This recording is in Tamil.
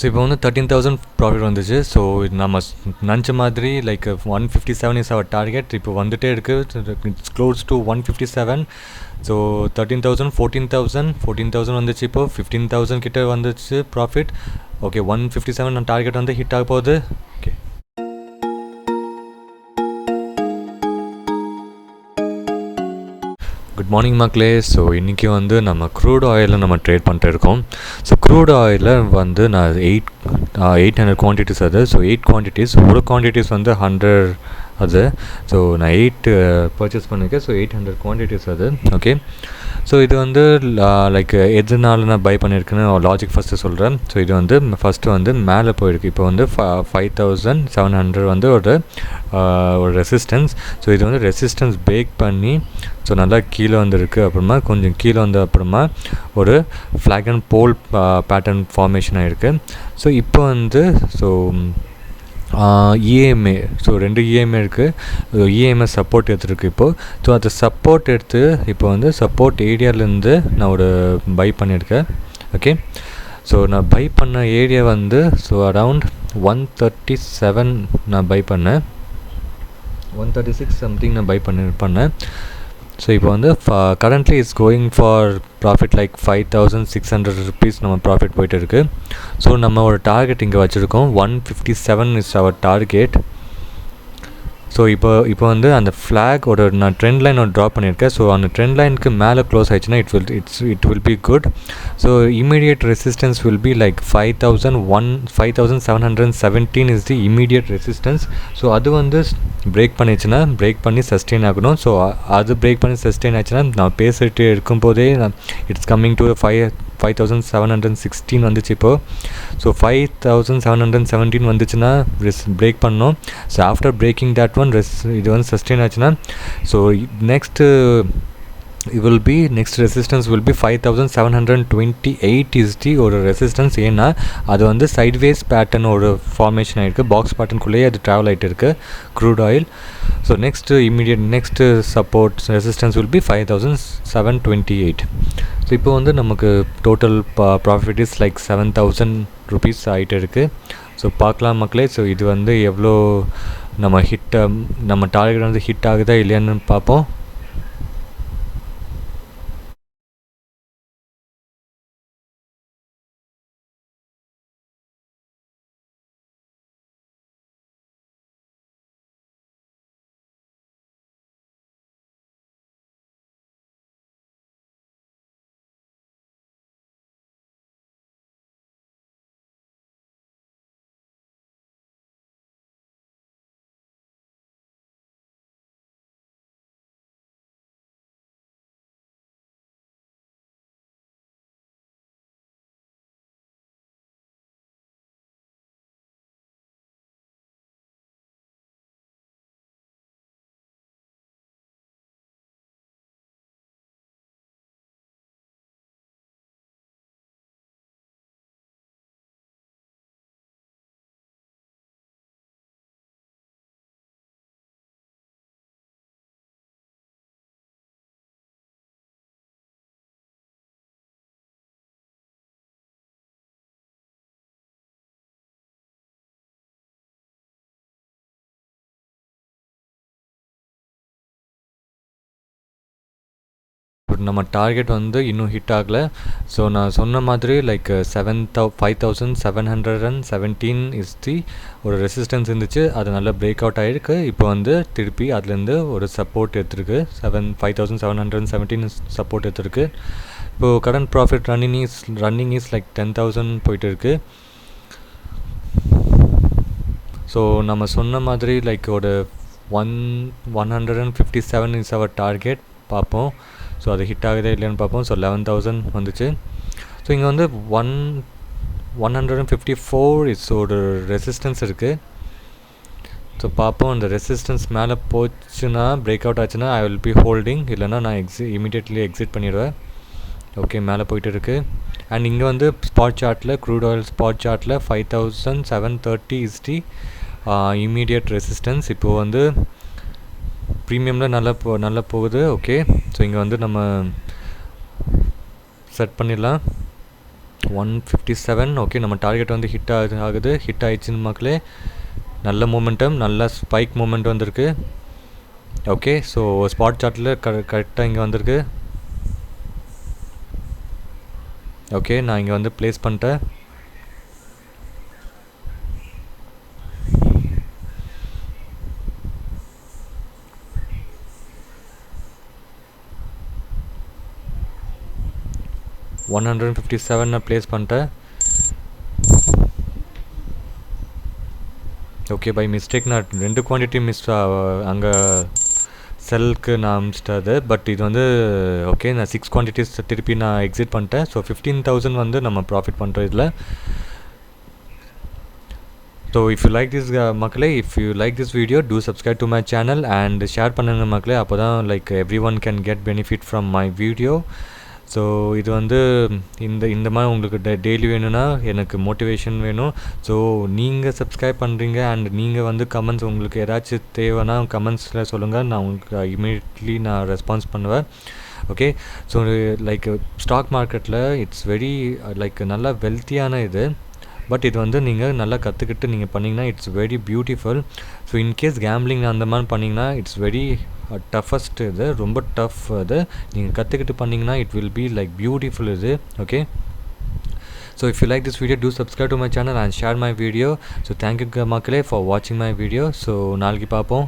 ஸோ இப்போ வந்து 13,000 ப்ராஃபிட் வந்துச்சு. ஸோ நம்ம நினச்ச மாதிரி லைக் 157 இஸ் அவர் டார்கெட். இப்போ வந்துகிட்டே இருக்குது, இட்ஸ் க்ளோஸ் டு 157. ஸோ 13,000 14,000 வந்துச்சு. இப்போது 15,000 கிட்டே வந்துச்சு ப்ராஃபிட். ஓகே, 157 டார்கெட் வந்து ஹிட் ஆக போகுது. ஓகே, குட் மார்னிங் மக்களே. ஸோ இன்றைக்கி வந்து நம்ம க்ரூட் ஆயிலில் நம்ம ட்ரேட் பண்ணிட்டு இருக்கோம். ஸோ க்ரூட் ஆயிலில் வந்து நான் 800 குவான்டிட்டிஸ் அது. ஸோ 8 குவான்டிட்டிஸ், ஒரு குவான்டிட்டிஸ் வந்து 100 அது. ஸோ நான் 8 பர்ச்சேஸ் பண்ணியிருக்கேன். ஸோ 800 குவான்டிட்டிஸ் அது. ஓகே, ஸோ இது வந்து லைக் எதுனால நான் பை பண்ணியிருக்கேன்னு லாஜிக் ஃபஸ்ட்டு சொல்கிறேன். ஸோ இது வந்து ஃபஸ்ட்டு வந்து மேலே போயிருக்கு. இப்போ வந்து 5700 வந்து ஒரு ரெசிஸ்டன்ஸ். ஸோ இது வந்து ரெசிஸ்டன்ஸ் பிரேக் பண்ணி ஸோ நல்லா கீழே வந்துருக்கு. அப்புறமா கொஞ்சம் கீழே வந்த அப்புறமா ஒரு flag and pole pattern formation ஆகிருக்கு. ஸோ இப்போ வந்து ஸோ இஎம்ஏ, ஸோ 2 இஎம்ஏ இருக்குது. இஎம்ஏ சப்போர்ட் எடுத்துருக்கு இப்போது. ஸோ அது சப்போர்ட் எடுத்து இப்போ வந்து சப்போர்ட் ஏரியாவிலேருந்து நான் ஒரு பை பண்ணியிருக்கேன். ஓகே, ஸோ நான் பை பண்ண ஏரியா வந்து ஸோ அரவுண்ட் 137 நான் பை பண்ணேன். 136 சம்திங் நான் பை பண்ணேன். ஸோ இப்போ வந்து currently it's going for profit like 5,600 rupees நம்ம ப்ராஃபிட் போயிட்டு இருக்குது. ஸோ நம்ம ஒரு டார்கெட் இங்கே வச்சுருக்கோம். 157 இஸ் அவர் டார்கெட். ஸோ இப்போ வந்து அந்த ஃப்ளாக் நான் ட்ரெண்ட் லைன் ட்ரா பண்ணியிருக்கேன். ஸோ அந்த ட்ரெண்ட் லைனுக்கு மேலே க்ளோஸ் ஆயிடுச்சுன்னா it will be good. So immediate resistance will be like 5,717 is the immediate resistance. So அது வந்து பிரேக் பண்ணி சஸ்டெயின் ஆகணும். ஸோ அது பிரேக் பண்ணி சஸ்டெயின் ஆச்சுன்னா நான் பேசிட்டு இருக்கும்போதே இட்ஸ் கம்மிங் டு 5,716 வந்துச்சு இப்போது. ஸோ 5,717 வந்துச்சுன்னா பிரேக் பண்ணோம். So after breaking that one இது வந்து சஸ்டெயின் ஆச்சுன்னா so next next resistance will be 5,728 is the ஒரு ரெசிஸ்டன்ஸ். ஏன்னா அது வந்து சைட்வேஸ் பேட்டர்ன் ஒரு ஃபார்மேஷன் ஆகிருக்கு. பாக்ஸ் பேட்டர்னுக்குள்ளேயே அது ட்ராவல் ஆகிட்டு இருக்குது crude oil. So next support resistance will be 5,728. So இப்போ வந்து நமக்கு total profit is like 7,000 rupees ஆகிட்டு இருக்குது. ஸோ பார்க்கலாம் மக்களே. ஸோ இது வந்து எவ்வளோ நம்ம டார்கெட் வந்து ஹிட் ஆகுதா இல்லையான்னு பார்ப்போம். நம்ம டார்கெட் வந்து இன்னும் ஹிட் ஆகலை. ஸோ நான் சொன்ன மாதிரி லைக் 5,717 இஸ் தி ஒரு ரெசிஸ்டன்ஸ் இருந்துச்சு. அது நல்லா பிரேக் அவுட் ஆகிருக்கு. இப்போ வந்து திருப்பி அதுலேருந்து ஒரு சப்போர்ட் எடுத்துருக்கு. 5,717 சப்போர்ட் எடுத்துருக்கு. இப்போது current profit running is like 10,000 போயிட்டு இருக்குது. ஸோ நம்ம சொன்ன மாதிரி லைக் ஒரு 157 இஸ் அவர் டார்கெட். பார்ப்போம் ஸோ அது ஹிட் ஆகுதா இல்லைன்னு பார்ப்போம். ஸோ 11,000 வந்துச்சு. ஸோ இங்கே வந்து 154 இஸ் ஒரு ரெசிஸ்டன்ஸ் இருக்குது. ஸோ பார்ப்போம். அந்த ரெசிஸ்டன்ஸ் மேலே போச்சுன்னா பிரேக் அவுட் ஆச்சுன்னா ஐ வில் பி ஹோல்டிங். இல்லைனா நான் இமீடியட்லி எக்ஸிட் பண்ணிடுவேன். ஓகே, மேலே போயிட்டு இருக்குது. அண்ட் இங்கே வந்து ஸ்பாட் சார்ட்டில் க்ரூட் ஆயில் ஸ்பாட் சார்ட்டில் 5,730 இஸ் தி இமீடியட் ரெசிஸ்டன்ஸ். இப்போது வந்து ப்ரீமியமில் நல்லா போகுது. ஓகே, ஸோ இங்கே வந்து நம்ம செட் பண்ணிடலாம். 157. ஓகே, நம்ம டார்கெட் வந்து ஹிட் ஆகுது. ஹிட் ஆயிடுச்சுன்னு மக்களே. நல்ல மூமெண்டம், நல்ல ஸ்பைக் மூமெண்ட் வந்திருக்கு. ஓகே, ஸோ ஸ்பாட் சார்ட்டில் கரெக்டாக இங்கே வந்திருக்கு. ஓகே, நான் இங்கே வந்து ப்ளேஸ் பண்ணிட்டேன். $157 நான் ப்ளேஸ் பண்ணிட்டேன். ஓகே, பை மிஸ்டேக் நான் 2 குவான்டிட்டி அங்கே செல்லுக்கு நான் அமிச்சிட்டது. பட் இது வந்து ஓகே, நான் 6 குவான்டிட்டிஸ் திருப்பி நான் எக்ஸிட் பண்ணிட்டேன். ஸோ 15,000 வந்து நம்ம ப்ராஃபிட் பண்ணுறோம் இதில். So if you like this மக்களே, if you like this video, do subscribe to my channel and share பண்ணுங்க மக்களே. அப்போ தான் like everyone can get benefit from my video. So இது வந்து இந்த மாதிரி உங்களுக்கு டெய்லி வேணும்னா எனக்கு மோட்டிவேஷன் வேணும். ஸோ நீங்கள் சப்ஸ்கிரைப் பண்ணுறீங்க அண்ட் நீங்கள் வந்து கமெண்ட்ஸ் உங்களுக்கு ஏதாச்சும் தேவைன்னா கமெண்ட்ஸில் சொல்லுங்கள். நான் உங்களுக்கு இமீடியட்லி நான் ரெஸ்பான்ஸ் பண்ணுவேன். ஓகே, ஸோ லைக் ஸ்டாக் மார்க்கெட்டில் இட்ஸ் வெரி லைக் நல்லா வெல்த்தியான இது. பட் இது வந்து நீங்கள் நல்லா கற்றுக்கிட்டு நீங்கள் பண்ணிங்கன்னா it's very beautiful. So in case gambling அந்த மாதிரி பண்ணிங்கன்னா இட்ஸ் வெரி டஃபஸ்ட். இது ரொம்ப டஃப். அது நீங்கள் கற்றுக்கிட்டு பண்ணிங்கன்னா it will be like beautiful இது. Okay, so if you like this video, do subscribe to my channel and share my video. So thank you மக்களே ஃபார் வாட்சிங் மை வீடியோ. ஸோ நாளைக்கு பார்ப்போம்.